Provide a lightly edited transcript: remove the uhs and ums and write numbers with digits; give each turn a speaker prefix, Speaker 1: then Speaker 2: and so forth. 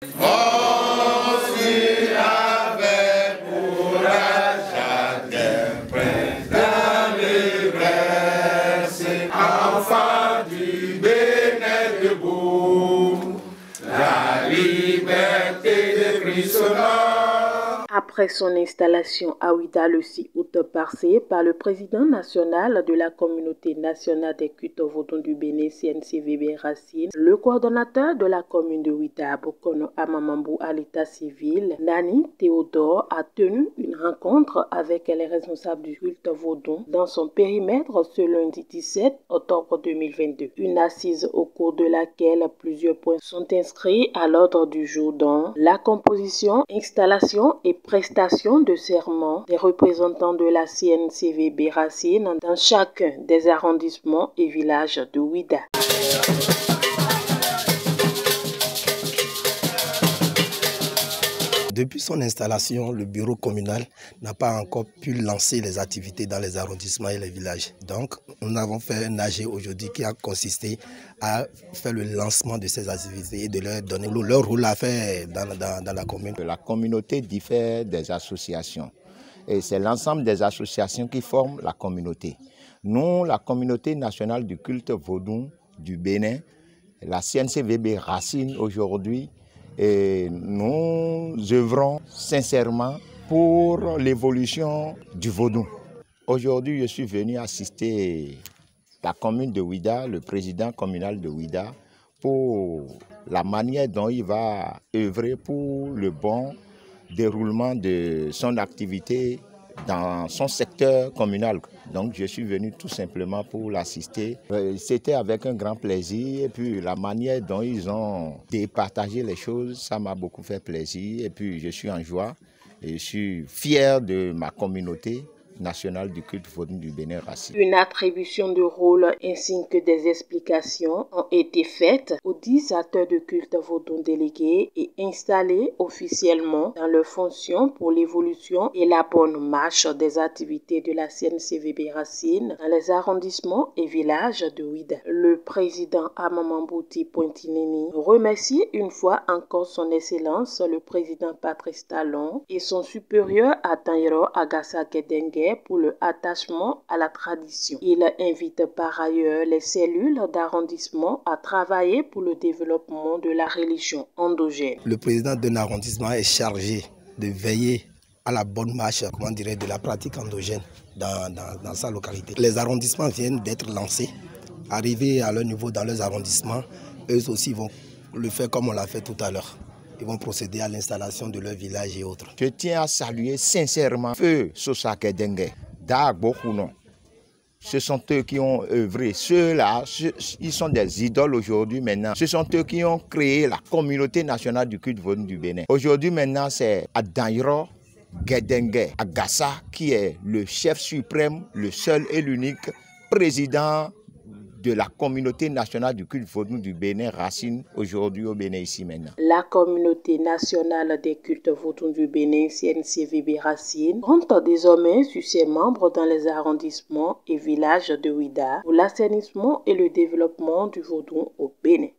Speaker 1: On suit avec courage chaque prince dans l'ivresse, enfant du Bénin debout, la liberté de Christ sonore.
Speaker 2: Après son installation à Ouidah le 6 août passé par le président national de la communauté nationale des cultes vaudous du Bénin, CNCVB Racine, le coordonnateur de la commune de Ouidah, Bokono Amamambou à l'état civil, Nani Théodore, a tenu une rencontre avec les responsables du culte vaudou dans son périmètre ce lundi 17 octobre 2022. Une assise au cours de laquelle plusieurs points sont inscrits à l'ordre du jour, dont la composition, installation et prestation de serment des représentants de la CNCVB Racine dans chacun des arrondissements et villages de Ouidah.
Speaker 3: Depuis son installation, le bureau communal n'a pas encore pu lancer les activités dans les arrondissements et les villages. Donc, nous avons fait un AG aujourd'hui qui a consisté à faire le lancement de ces activités et de leur donner leur rôle à faire dans la commune.
Speaker 4: La communauté diffère des associations et c'est l'ensemble des associations qui forment la communauté. Nous, la communauté nationale du culte vaudou du Bénin, la CNCVB Racine aujourd'hui, et nous œuvrons sincèrement pour l'évolution du vaudou. Aujourd'hui, je suis venu assister la commune de Ouidah, le président communal de Ouidah, pour la manière dont il va œuvrer pour le bon déroulement de son activité dans son secteur communal. Donc je suis venu tout simplement pour l'assister. C'était avec un grand plaisir et puis la manière dont ils ont départagé les choses, ça m'a beaucoup fait plaisir et puis je suis en joie et je suis fier de ma communauté nationale du culte vaudou du Bénin Racine.
Speaker 2: Une attribution de rôle ainsi que des explications ont été faites aux 10 acteurs de culte vaudou délégués et installés officiellement dans leurs fonctions pour l'évolution et la bonne marche des activités de la CNCVB Racine dans les arrondissements et villages de Ouidah. Le président Amamambouti Pointineni remercie une fois encore son Excellence le président Patrice Talon et son supérieur Atanyero Agassa Kedengue pour le attachement à la tradition. Il invite par ailleurs les cellules d'arrondissement à travailler pour le développement de la religion endogène.
Speaker 3: Le président d'un arrondissement est chargé de veiller à la bonne marche, de la pratique endogène dans sa localité. Les arrondissements viennent d'être lancés, arrivés à leur niveau dans leurs arrondissements, eux aussi vont le faire comme on l'a fait tout à l'heure. Ils vont procéder à l'installation de leur village et autres.
Speaker 4: Je tiens à saluer sincèrement Feu Sosa Kedengue, Dagbokounon. Ce sont eux qui ont œuvré. Ceux-là, ils sont des idoles aujourd'hui maintenant. Ce sont eux qui ont créé la communauté nationale du culte vaudou du Bénin. Aujourd'hui maintenant, c'est Adanyro Kedengue Agassa qui est le chef suprême, le seul et l'unique président de la communauté nationale du culte vaudou du Bénin Racine aujourd'hui au Bénin ici maintenant.
Speaker 2: La communauté nationale des cultes vaudou du Bénin CNCVB Racine compte désormais sur ses membres dans les arrondissements et villages de Ouidah pour l'assainissement et le développement du vaudou au Bénin.